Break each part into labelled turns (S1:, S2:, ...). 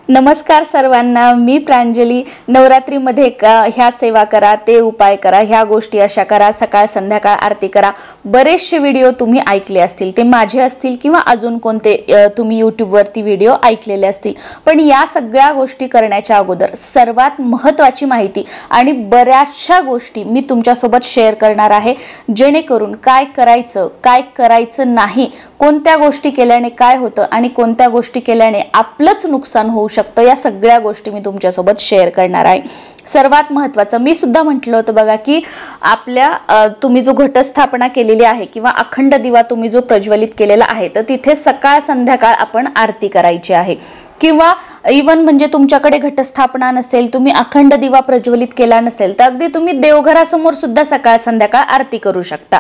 S1: नमस्कार सर्वांना, मी प्रांजली। नवरात्रीमध्ये ह्या सेवा करा, ते उपाय करा, ह्या गोष्टी अशा करा, सकाळ संध्याकाळ आरती करा, बरेचसे व्हिडिओ तुम्ही ऐकले असतील, ते माझे असतील किंवा अजून कोणते तुम्ही YouTube वरती व्हिडिओ ऐकलेले असतील। पण या सगळ्या गोष्टी करण्याच्या अगोदर सर्वात महत्त्वाची माहिती आणि बऱ्याचशा गोष्टी मी तुमच्यासोबत शेअर करणार आहे, जेणेकरून काय करायचं, काय करायचं नाही, कोणत्या गोष्टी केल्याने काय होतं आणि कोणत्या गोष्टी केल्याने आपलंच नुकसान होऊ शकतं, या सगळ्या गोष्टी मी तुमच्यासोबत शेअर करणार आहे। सर्वात महत्त्वाचं मी सुद्धा म्हटलं होतं बघा की आपल्या तुम्ही जो घटस्थापना केलेली आहे किंवा अखंड दिवा तुम्ही जो प्रज्वलित केलेला आहे, तर तिथे सकाळ संध्याकाळ आपण आरती करायची आहे। किंवा इवन म्हणजे तुमच्याकडे घटस्थापना नसेल, तुम्ही अखंड दिवा प्रज्वलित केला नसेल, तर अगदी तुम्ही देवघरासमोर सुद्धा सकाळ संध्याकाळ आरती करू शकता।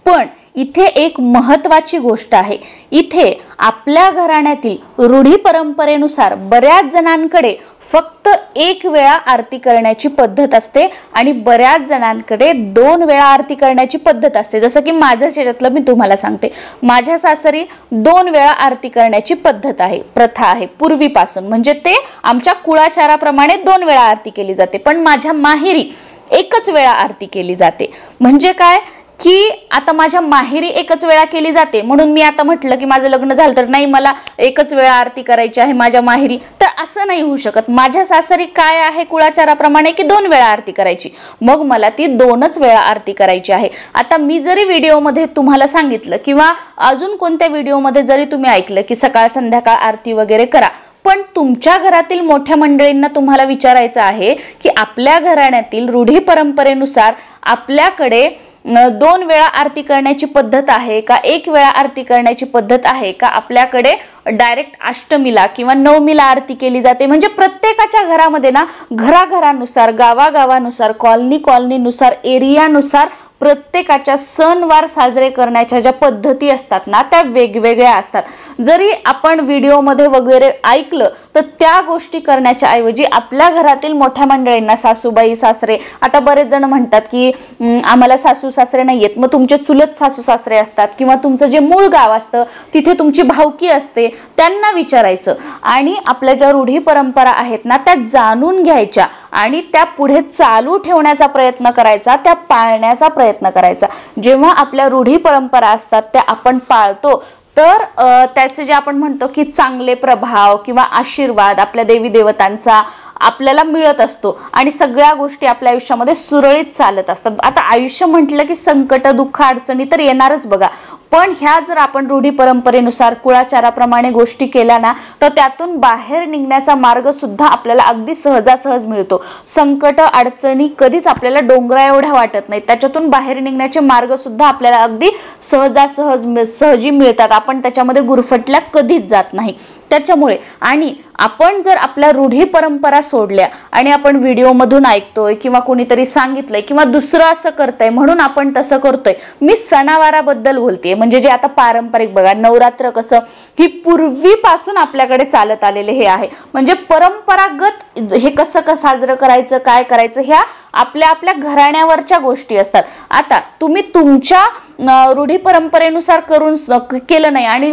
S1: पण इथे एक महत्त्वाची गोष्ट आहे, इथे आपल्या घराण्यातील रूढी परंपरेनुसार बऱ्याच जणांकडे फक्त एक वेळा आरती करण्याची पद्धत असते आणि बऱ्याच जणांकडे 2 वेळा आरती करण्याची पद्धत असते। जसं की माझ्या शेतातलं मी तुम्हाला सांगते, माझ्या सासरी 2 वेळा आरती करण्याची पद्धत आहे, प्रथा आहे पूर्वीपासून, म्हणजे ते आमच्या कुळाचाराप्रमाणे 2 वेळा आरती केली जाते। पण माझ्या माहेरी एकच वेळा आरती केली जाते। म्हणजे काय की आता माझ्या माहेरी एकच वेळा केली जाते, म्हणून मी आता म्हटलं की माझं लग्न झालं तर नाही, मला एकच वेळा आरती करायची आहे माझ्या माहेरी, तर असं नाही होऊ शकत। माझ्या सासरी काय आहे कुळाचाराप्रमाणे की 2 वेळा आरती करायची, मग मला ती 2च वेळा आरती करायची आहे। आता मी जरी व्हिडिओमध्ये तुम्हाला सांगितलं किंवा अजून कोणत्या व्हिडिओमध्ये जरी तुम्ही ऐकलं की सकाळ संध्याकाळ आरती वगैरे करा, पण तुमच्या घरातील मोठ्या मंडळींना तुम्हाला विचारायचं आहे की आपल्या घराण्यातील रूढी परंपरेनुसार आपल्याकडे 2 वेळा आरती करण्याची पद्धत आहे का, 1 वेळा आरती करण्याची पद्धत आहे का, आपल्याकडे डायरेक्ट अष्टमीला किंवा नवमीला आरती केली जाते। म्हणजे प्रत्येकाच्या घरामध्ये ना घराघरानुसार, गावागावानुसार, कॉलनीनुसार, एरियानुसार प्रत्येकाच्या सणवार साजरे करण्याच्या ज्या पद्धती असतात ना, त्या वेगवेगळ्या असतात। जरी आपण व्हिडिओमध्ये वगैरे ऐकलं तर त्या गोष्टी करण्याच्या ऐवजी आपल्या घरातील मोठ्या मंडळींना, सासूबाई सासरे, आता बरेच जण म्हणतात की आम्हाला सासू सासरे नाहीयेत, मग तुमचे चुलत सासू सासरे असतात किंवा तुमचं जे मूळ गाव असतं तिथे तुमची भावकी असते, त्यांना विचारायचं आणि आपल्या ज्या रूढी परंपरा आहेत ना त्या जाणून घ्यायच्या आणि त्या पुढे चालू ठेवण्याचा प्रयत्न करायचा, त्या पाळण्याचा प्रयत्न करायचा। जेव्हा आपल्या रूढी परंपरा असतात त्या आपण पाळतो तर त्याचे जे आपण म्हणतो की चांगले प्रभाव किंवा आशीर्वाद आपल्या देवी देवतांचा आपल्याला मिळत असतो आणि सगळ्या गोष्टी आपल्या आयुष्यामध्ये सुरळीत चालत असतात। आता आयुष्य म्हटलं की संकट, दुःख, अडचणी तर येणारच बघा, पण ह्या जर आपण रूढी परंपरेनुसार कुळाचाराप्रमाणे गोष्टी केल्या ना, तर त्यातून बाहेर निघण्याचा मार्ग सुद्धा आपल्याला अगदी सहजासहज मिळतो। संकट, अडचणी कधीच आपल्याला डोंगरा एवढ्या वाटत नाही, त्याच्यातून बाहेर निघण्याचे मार्ग सुद्धा आपल्याला अगदी सहजी मिळतात, आपण त्याच्यामध्ये गुरफटल्या कधीच जात नाही। त्याच्यामुळे आणि आपण जर आपल्या रूढी परंपरा सोडल्या आणि आपण व्हिडिओ मधून ऐकतोय किंवा कोणीतरी सांगितलंय किंवा दुसरं असं करतंय म्हणून आपण तसं करतोय, मी सणावाराबद्दल बोलतेय, म्हणजे जे आता पारंपरिक बघा, नवरात्र कसं ही पूर्वीपासून आपल्याकडे चालत आलेले हे आहे, म्हणजे परंपरागत हे कसं साजरं करायचं, काय करायचं, ह्या आपल्या आपल्या घराण्यावरच्या गोष्टी असतात। आता तुम्ही तुमच्या रूढी परंपरेनुसार करून केलं नाही आणि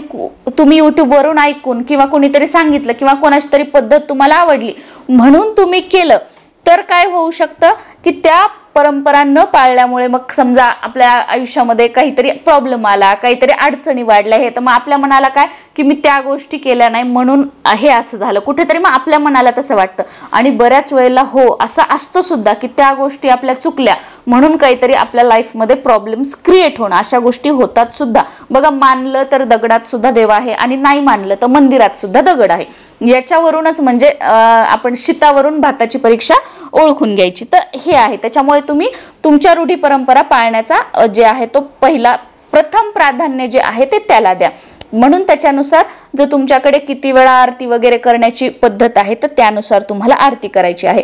S1: तुम्ही YouTube वरून ऐकून किंवा कोणीतरी सांगितलं किंवा कोणाची तरी पद्धत तुम्हाला आवडली म्हणून तुम्ही केलं, तर काय होऊ शकतं की त्या परंपरा न पाळल्यामुळे मग समजा आपल्या आयुष्यामध्ये काहीतरी प्रॉब्लेम आला, काहीतरी अडचणी वाढल्या, हे तर मग आपल्या मनाला काय की मी त्या गोष्टी केल्या नाही म्हणून हे असं झालं, कुठेतरी मग आपल्या मनाला तसं वाटतं। आणि बऱ्याच वेळेला हो असं असतं सुद्धा की त्या गोष्टी आपल्या चुकल्या म्हणून काहीतरी आपल्या लाईफमध्ये प्रॉब्लेम्स क्रिएट होणं, अशा गोष्टी होतात सुद्धा बघा। मानलं तर दगडात सुद्धा देव आहे आणि नाही मानलं तर मंदिरात सुद्धा दगड आहे, याच्यावरूनच म्हणजे आपण शीतावरून भाताची परीक्षा ओळखून घ्यायची, तर हे आहे। त्याच्यामुळे तुम्ही तुमच्या रूढी परंपरा पाळण्याचा जे आहे तो प्रथम प्राधान्य जे आहे ते त्याला द्या। म्हणून त्याच्यानुसार जर तुमच्याकडे किती वेळा आरती वगैरे करण्याची पद्धत आहे तर त्यानुसार तुम्हाला आरती करायची आहे।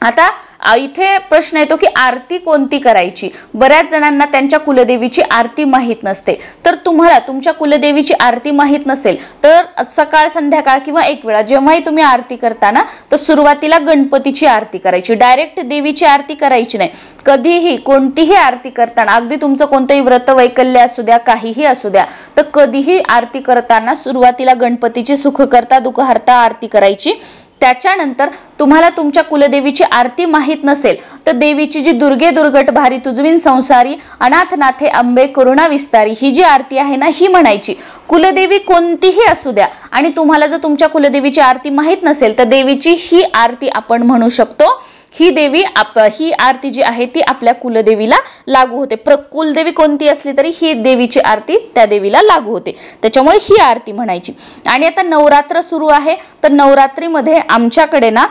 S1: आता इथे प्रश्न येतो की आरती कोणती करायची। बऱ्याच जणांना त्यांच्या कुलदेवीची आरती माहित नसते, तर तुम्हाला तुमच्या कुलदेवीची आरती माहित नसेल तर सकाळ संध्याकाळ किंवा एक वेळा जेव्हाही तुम्ही आरती करताना तर सुरुवातीला गणपतीची आरती करायची, डायरेक्ट देवीची आरती करायची नाही। कधीही कोणतीही आरती करताना, अगदी तुमचं कोणतंही व्रत वैकल्य असू द्या, काहीही असू द्या, तर कधीही आरती करताना सुरुवातीला गणपतीची सुखकर्ता दुःखहर्ता आरती करायची। त्याच्यानंतर तुम्हाला तुमच्या कुलदेवीची आरती माहित नसेल तर देवीची जी दुर्गे दुर्गट भारी तुझविन संसारी अनाथ नाथे अंबे करुणा विस्तारी ही जी आरती आहे ना ही म्हणायची। कुलदेवी कोणतीही असू द्या आणि तुम्हाला जर तुमच्या कुलदेवीची आरती माहित नसेल तर देवीची ही आरती आपण म्हणू शकतो। ही देवी ही आरती जी आहे ती आपल्या कुलदेवीला लागू होते। कुलदेवी कोणती असली तरी ही देवीची आरती त्या देवीला लागू होते, त्याच्यामुळे ही आरती म्हणायची। आणि आता नवरात्र सुरू आहे तर नवरात्रीमध्ये आमच्याकडे ना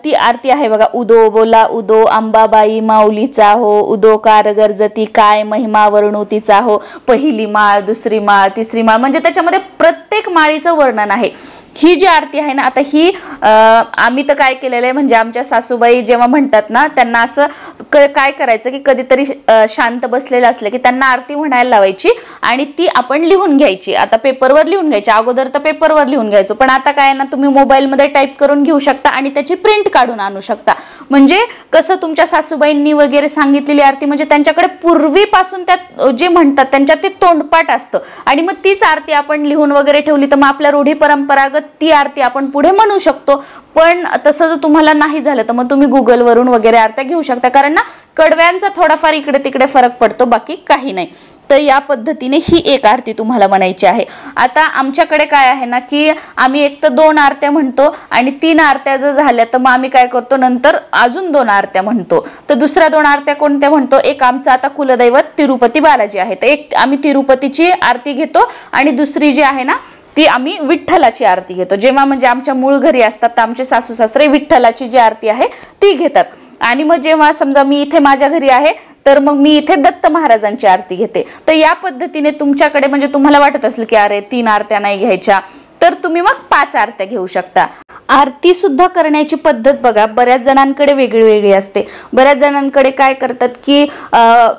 S1: ती आरती आहे बघा, उदो बोला उदो अंबाबाई माऊलीचा हो, उदो कार गरजती काय महिमा वर्णुतीचा हो, पहिली माळ दुसरी माळ तिसरी माळ, म्हणजे त्याच्यामध्ये प्रत्येक माळीचं वर्णन आहे। ही जी आरती आहे ना, आता ही आम्ही तर काय केलेलं आहे म्हणजे आमच्या सासूबाई जेव्हा म्हणतात ना त्यांना असं काय करायचं की कधीतरी शांत बसलेलं असलं की त्यांना आरती म्हणायला लावायची आणि ती आपण लिहून घ्यायची। आता पेपरवर लिहून घ्यायची, अगोदर तर पेपरवर लिहून घ्यायचो, पण आता काय ना तुम्ही मोबाईलमध्ये टाईप करून घेऊ शकता आणि त्याची प्रिंट काढून आणू शकता। म्हणजे कसं तुमच्या सासूबाईंनी वगैरे सांगितलेली आरती म्हणजे त्यांच्याकडे पूर्वीपासून त्यात जे म्हणतात त्यांच्यात ते तोंडपाठ असतं आणि मग तीच आरती आपण लिहून वगैरे ठेवली तर मग आपल्या रूढी परंपरागत ती आरती आपण पुढे म्हणू शकतो। पण तसं जर तुम्हाला नाही झालं तर मग तुम्ही गुगल वरून वगैरे आरत्या घेऊ शकता, कारण ना कडव्यांचा थोडाफार इकडे तिकडे फरक पडतो, बाकी काही नाही। तर या पद्धतीने ही एक आरती तुम्हाला म्हणायची आहे। आता आमच्याकडे काय आहे ना की आम्ही एक तर 2 आरत्या म्हणतो आणि 3 आरत्या जर झाल्या तर मग आम्ही काय करतो नंतर अजून 2 आरत्या म्हणतो। तर दुसऱ्या 2 आरत्या कोणत्या म्हणतो, एक आमचं आता कुलदैवत तिरुपती बालाजी आहे तर एक आम्ही तिरुपतीची आरती घेतो आणि दुसरी जी आहे ना ती आम्ही विठ्ठलाची आरती घेतो। जेव्हा म्हणजे आमच्या मूळ घरी असतात तर आमचे सासू सासरे विठ्ठलाची जी आरती आहे ती घेतात आणि मग जेव्हा समजा मी इथे माझ्या घरी आहे तर मग मी इथे दत्त महाराजांची आरती घेते। तर या पद्धतीने तुमच्याकडे म्हणजे तुम्हाला वाटत असेल की अरे 3 आरत्या नाही घ्यायच्या तर तुम्ही मग 5 आरत्या घेऊ शकता। आरती सुद्धा करण्याची पद्धत बघा बऱ्याच जणांकडे वेगळी असते। बऱ्याच जणांकडे काय करतात की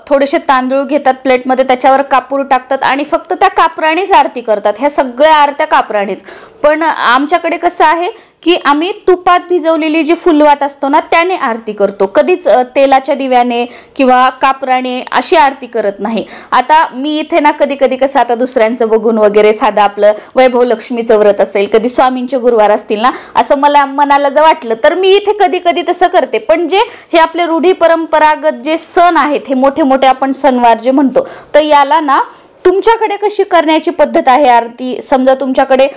S1: थोडेसे तांदूळ घेतात प्लेटमध्ये, त्याच्यावर कापूर टाकतात आणि फक्त त्या कापरानेच आरती करतात। ह्या सगळ्या आरत्या कापरानेच, पण आमच्याकडे कसं आहे की आम्ही तुपात भिजवलेली जी फुलवात असतो ना त्याने आरती करतो, कधीच तेलाच्या दिव्याने किंवा कापराने अशी आरती करत नाही। आता मी इथे ना कधी कधी कसं आता दुसऱ्यांचं बघून वगैरे साधा आपलं वैभव लक्ष्मीचं व्रत असेल, कधी स्वामींचे गुरुवार असतील ना, असं मला मनाला जर वाटलं तर मी इथे कधी कधी तसं करते। पण जे हे आपले रूढी परंपरागत जे सण आहेत, हे मोठे मोठे आपण सणवार जे म्हणतो, तर याला ना तुमच्याकडे कशी करण्याची पद्धत आहे आरती, समजा तुमच्याकडे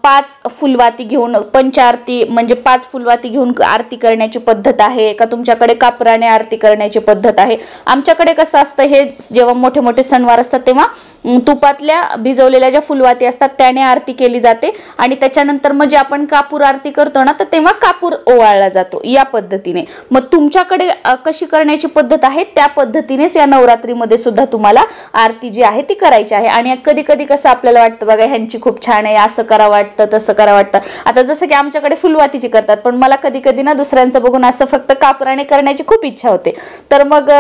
S1: 5 फुलवाती घेऊन पंचारती म्हणजे 5 फुलवाती घेऊन आरती करण्याची पद्धत आहे का तुमच्याकडे कापराने आरती करण्याची पद्धत आहे। आमच्याकडे कसं असतं, हे जेव्हा मोठे मोठे सणवार असतात तेव्हा तुपातल्या भिजवलेल्या ज्या फुलवाती असतात त्याने आरती केली जाते आणि त्याच्यानंतर मग जे आपण कापूर आरती करतो ना तर तेव्हा कापूर ओवाळला जातो या पद्धतीने। मग तुमच्याकडे कशी करण्याची पद्धत आहे त्या पद्धतीनेच या नवरात्रीमध्ये सुद्धा तुम्हाला आरती जी आहे ती करायची आहे। आणि कधी कधी कसं आपल्याला वाटतं बघा ह्यांची खूप छान आहे, असं करा वाटतं तसं करा वाटतं। आता जसं की आमच्याकडे फुलवातीची करतात, पण मला कधी कधी ना दुसऱ्यांचं बघून असं फक्त कापराने करण्याची खूप इच्छा होते। तर मग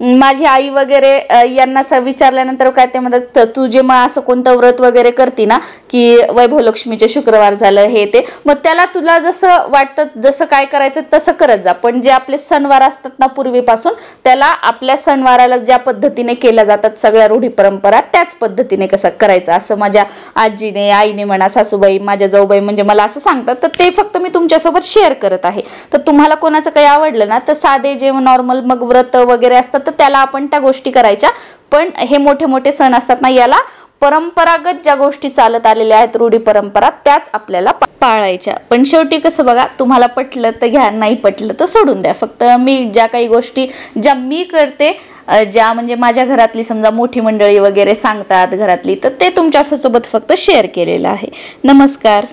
S1: माझी आई वगैरे यांना विचारल्यानंतर काय ते म्हणतात, तू जे मग असं कोणतं व्रत वगैरे करती ना की वैभव लक्ष्मीचे शुक्रवार झालं हे ते, मग त्याला तुला जसं वाटतं जसं काय करायचं तसं करत जा, पण जे आपले सणवार असतात ना पूर्वीपासून त्याला आपल्या सणवाराला ज्या पद्धतीने केल्या जातात सगळ्या रूढी परंपरा त्याच पद्धतीने कसं करायचं असं माझ्या आजीने आईने म्हणा सासूबाई माझ्या जाऊबाई म्हणजे मला असं सांगतात। तर ते फक्त मी तुमच्यासोबत शेअर करत आहे। तर तुम्हाला कोणाचं काही आवडलं ना तर साधे जे नॉर्मल मग व्रत वगैरे असतात तर त्याला आपण त्या गोष्टी करायच्या, पण हे मोठे मोठे सण असतात ना याला परंपरागत ज्या गोष्टी चालत आलेल्या आहेत रूढी परंपरा त्याच आपल्याला पाळायच्या। पण शेवटी कसं बघा, तुम्हाला पटलं तर घ्या, नाही पटलं तर सोडून द्या। फक्त मी ज्या काही गोष्टी ज्या मी करते ज्या म्हणजे माझ्या घरातली समजा मोठी मंडळी वगैरे सांगतात घरातली, तर ते तुमच्यासोबत फक्त शेअर केलेलं आहे। नमस्कार।